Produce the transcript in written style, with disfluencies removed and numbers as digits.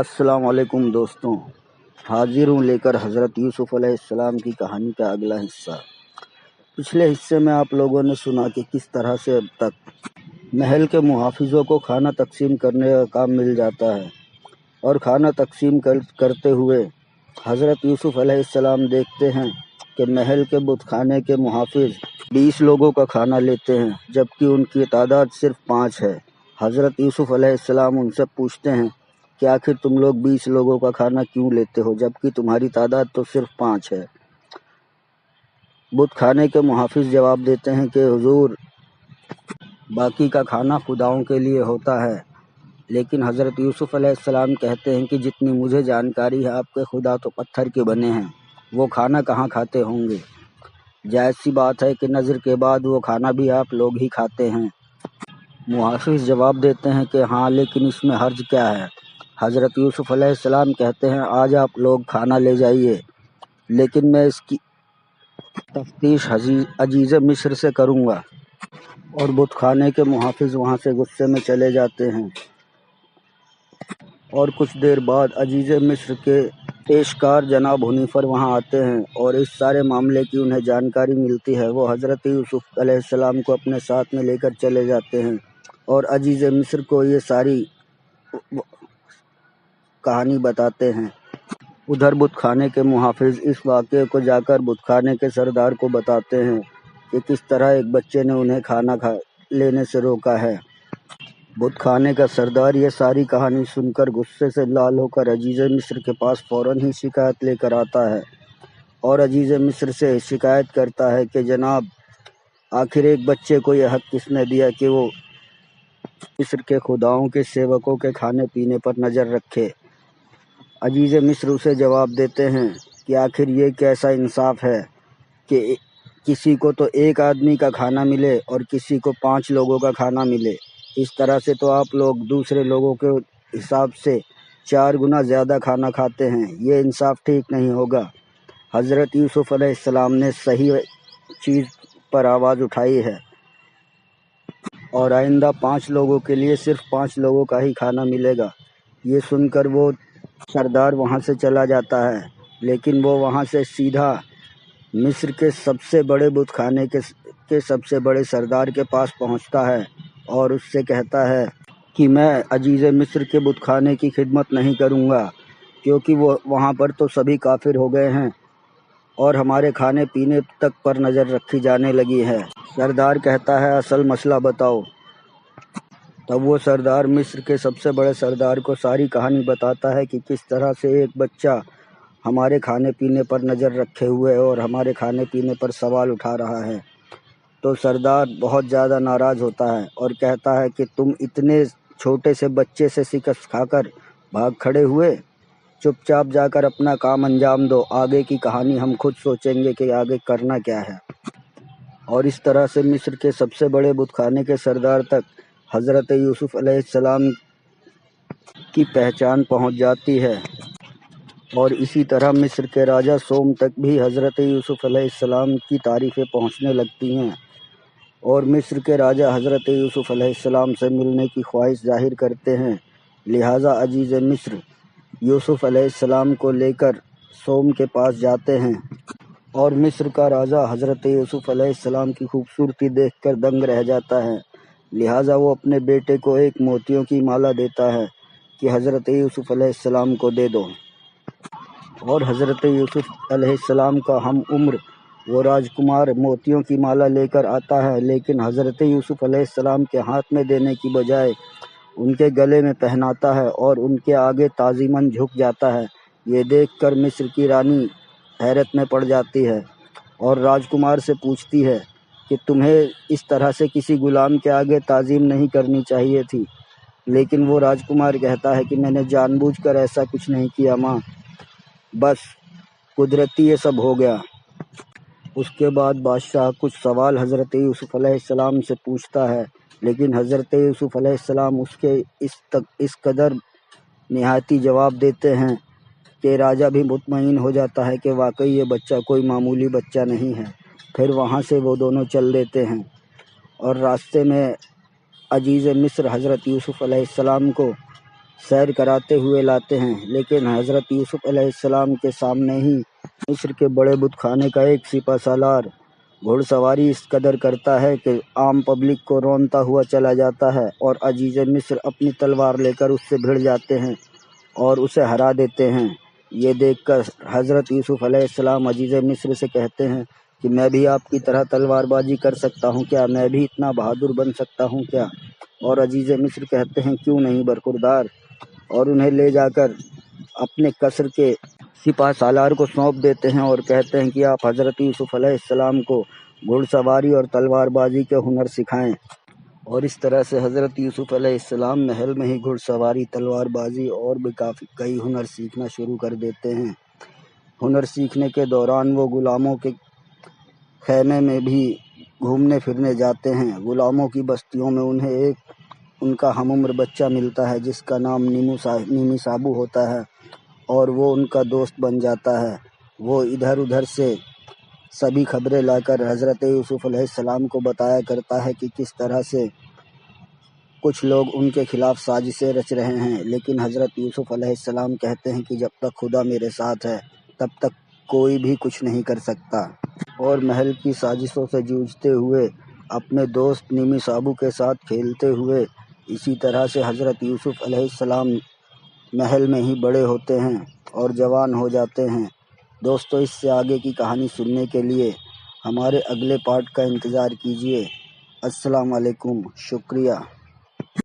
السلام علیکم دوستوں، حاضر ہوں لے کر حضرت یوسف علیہ السلام کی کہانی کا اگلا حصہ۔ پچھلے حصے میں آپ لوگوں نے سنا کہ کس طرح سے اب تک محل کے محافظوں کو کھانا تقسیم کرنے کا کام مل جاتا ہے، اور کھانا تقسیم کرتے ہوئے حضرت یوسف علیہ السلام دیکھتے ہیں کہ محل کے بت خانے کے محافظ 20 لوگوں کا کھانا لیتے ہیں، جبکہ ان کی تعداد صرف 5 ہے۔ حضرت یوسف علیہ السلام ان سے پوچھتے ہیں کہ آخر تم لوگ 20 لوگوں کا کھانا کیوں لیتے ہو جبکہ تمہاری تعداد تو صرف 5 ہے؟ بت خانے کے محافظ جواب دیتے ہیں کہ حضور، باقی کا کھانا خداؤں کے لیے ہوتا ہے، لیکن حضرت یوسف علیہ السلام کہتے ہیں کہ جتنی مجھے جانکاری ہے آپ کے خدا تو پتھر کے بنے ہیں، وہ کھانا کہاں کھاتے ہوں گے؟ جائز سی بات ہے کہ نظر کے بعد وہ کھانا بھی آپ لوگ ہی کھاتے ہیں۔ محافظ جواب دیتے ہیں کہ ہاں، لیکن اس میں حرج کیا ہے؟ حضرت یوسف علیہ السلام کہتے ہیں آج آپ لوگ کھانا لے جائیے، لیکن میں اس کی تفتیش عزیز مصر سے کروں گا۔ اور بت خانے کے محافظ وہاں سے غصے میں چلے جاتے ہیں، اور کچھ دیر بعد عزیز مصر کے پیشکار جناب حنیفر وہاں آتے ہیں اور اس سارے معاملے کی انہیں جانکاری ملتی ہے۔ وہ حضرت یوسف علیہ السلام کو اپنے ساتھ میں لے کر چلے جاتے ہیں اور عزیز مصر کو یہ ساری کہانی بتاتے ہیں۔ ادھر بت خانے کے محافظ اس واقعے کو جا کر بت خانے کے سردار کو بتاتے ہیں کہ کس طرح ایک بچے نے انہیں کھانا لینے سے روکا ہے۔ بت خانے کا سردار یہ ساری کہانی سن کر غصے سے لال ہو کر عزیز مصر کے پاس فوراً ہی شکایت لے کر آتا ہے، اور عزیز مصر سے شکایت کرتا ہے کہ جناب، آخر ایک بچے کو یہ حق کس نے دیا کہ وہ مصر کے خداؤں کے سیوکوں کے کھانے پینے پر نظر رکھے؟ عزیز مصر اسے جواب دیتے ہیں کہ آخر یہ کیسا انصاف ہے کہ کسی کو تو ایک آدمی کا کھانا ملے اور کسی کو 5 لوگوں کا کھانا ملے۔ اس طرح سے تو آپ لوگ دوسرے لوگوں کے حساب سے 4 گنا زیادہ کھانا کھاتے ہیں، یہ انصاف ٹھیک نہیں ہوگا۔ حضرت یوسف علیہ السلام نے صحیح چیز پر آواز اٹھائی ہے، اور آئندہ 5 لوگوں کے لیے صرف 5 لوگوں کا ہی کھانا ملے گا۔ یہ سن کر وہ سردار وہاں سے چلا جاتا ہے، لیکن وہ وہاں سے سیدھا مصر کے سب سے بڑے بت خانے کے سب سے بڑے سردار کے پاس پہنچتا ہے اور اس سے کہتا ہے کہ میں عزیز مصر کے بت خانے کی خدمت نہیں کروں گا، کیونکہ وہ وہاں پر تو سبھی کافر ہو گئے ہیں اور ہمارے کھانے پینے تک پر نظر رکھی جانے لگی ہے۔ سردار کہتا ہے اصل مسئلہ بتاؤ۔ تب وہ سردار مصر کے سب سے بڑے سردار کو ساری کہانی بتاتا ہے کہ کس طرح سے ایک بچہ ہمارے کھانے پینے پر نظر رکھے ہوئے اور ہمارے کھانے پینے پر سوال اٹھا رہا ہے۔ تو سردار بہت زیادہ ناراض ہوتا ہے اور کہتا ہے کہ تم اتنے چھوٹے سے بچے سے شکست کھا کر بھاگ کھڑے ہوئے، چپ چاپ جا کر اپنا کام انجام دو، آگے کی کہانی ہم خود سوچیں گے کہ آگے کرنا کیا ہے۔ اور اس طرح سے مصر کے سب سے بڑے بت خانے کے سردار تک حضرت یوسف علیہ السلام کی پہچان پہنچ جاتی ہے، اور اسی طرح مصر کے راجہ سوم تک بھی حضرت یوسف علیہ السلام کی تعریفیں پہنچنے لگتی ہیں، اور مصر کے راجہ حضرت یوسف علیہ السلام سے ملنے کی خواہش ظاہر کرتے ہیں۔ لہٰذا عزیز مصر یوسف علیہ السلام کو لے کر سوم کے پاس جاتے ہیں، اور مصر کا راجہ حضرت یوسف علیہ السلام کی خوبصورتی دیکھ کر دنگ رہ جاتا ہے۔ لہٰذا وہ اپنے بیٹے کو ایک موتیوں کی مالا دیتا ہے کہ حضرت یوسف علیہ السلام کو دے دو، اور حضرت یوسف علیہ السلام کا ہم عمر وہ راجکمار موتیوں کی مالا لے کر آتا ہے، لیکن حضرت یوسف علیہ السلام کے ہاتھ میں دینے کی بجائے ان کے گلے میں پہناتا ہے اور ان کے آگے تعظیماً جھک جاتا ہے۔ یہ دیکھ کر مصر کی رانی حیرت میں پڑ جاتی ہے اور راجکمار سے پوچھتی ہے کہ تمہیں اس طرح سے کسی غلام کے آگے تعظیم نہیں کرنی چاہیے تھی، لیکن وہ راجکمار کہتا ہے کہ میں نے جان بوجھ کر ایسا کچھ نہیں کیا ماں، بس قدرتی یہ سب ہو گیا۔ اس کے بعد بادشاہ کچھ سوال حضرت یوسف علیہ السلام سے پوچھتا ہے، لیکن حضرت یوسف علیہ السلام اس کے اس قدر نہایتی جواب دیتے ہیں کہ راجہ بھی مطمئن ہو جاتا ہے کہ واقعی یہ بچہ کوئی معمولی بچہ نہیں ہے۔ پھر وہاں سے وہ دونوں چل دیتے ہیں، اور راستے میں عزیز مصر حضرت یوسف علیہ السلام کو سیر کراتے ہوئے لاتے ہیں، لیکن حضرت یوسف علیہ السلام کے سامنے ہی مصر کے بڑے بت خانے کا ایک سپہ سالار گھوڑ سواری اس قدر کرتا ہے کہ عام پبلک کو رونتا ہوا چلا جاتا ہے، اور عزیز مصر اپنی تلوار لے کر اس سے بھڑ جاتے ہیں اور اسے ہرا دیتے ہیں۔ یہ دیکھ کر حضرت یوسف علیہ السلام عزیز مصر سے کہتے ہیں کہ میں بھی آپ کی طرح تلوار بازی کر سکتا ہوں کیا؟ میں بھی اتنا بہادر بن سکتا ہوں کیا؟ اور عزیز مصر کہتے ہیں کیوں نہیں برخوردار، اور انہیں لے جا کر اپنے قصر کے سپہ سالار کو سونپ دیتے ہیں اور کہتے ہیں کہ آپ حضرت یوسف علیہ السلام کو گھوڑ سواری اور تلوار بازی کے ہنر سکھائیں۔ اور اس طرح سے حضرت یوسف علیہ السلام محل میں ہی گھڑ سواری، تلوار بازی اور بھی کئی ہنر سیکھنا شروع کر دیتے ہیں۔ ہنر سیکھنے کے دوران وہ غلاموں کے خیمے میں بھی گھومنے پھرنے جاتے ہیں۔ غلاموں کی بستیوں میں انہیں ایک ان کا ہم عمر بچہ ملتا ہے جس کا نام نیمی سابو ہوتا ہے، اور وہ ان کا دوست بن جاتا ہے۔ وہ ادھر ادھر سے سبھی خبریں لا کر حضرت یوسف علیہ السلام کو بتایا کرتا ہے کہ کس طرح سے کچھ لوگ ان کے خلاف سازشیں رچ رہے ہیں، لیکن حضرت یوسف علیہ السلام کہتے ہیں کہ جب تک خدا میرے ساتھ ہے تب تک کوئی بھی کچھ نہیں کر سکتا۔ اور محل کی سازشوں سے جوجھتے ہوئے، اپنے دوست نیمی سابو کے ساتھ کھیلتے ہوئے، اسی طرح سے حضرت یوسف علیہ السلام محل میں ہی بڑے ہوتے ہیں اور جوان ہو جاتے ہیں۔ دوستو، اس سے آگے کی کہانی سننے کے لیے ہمارے اگلے پارٹ کا انتظار کیجیے۔ السلام علیکم، شکریہ۔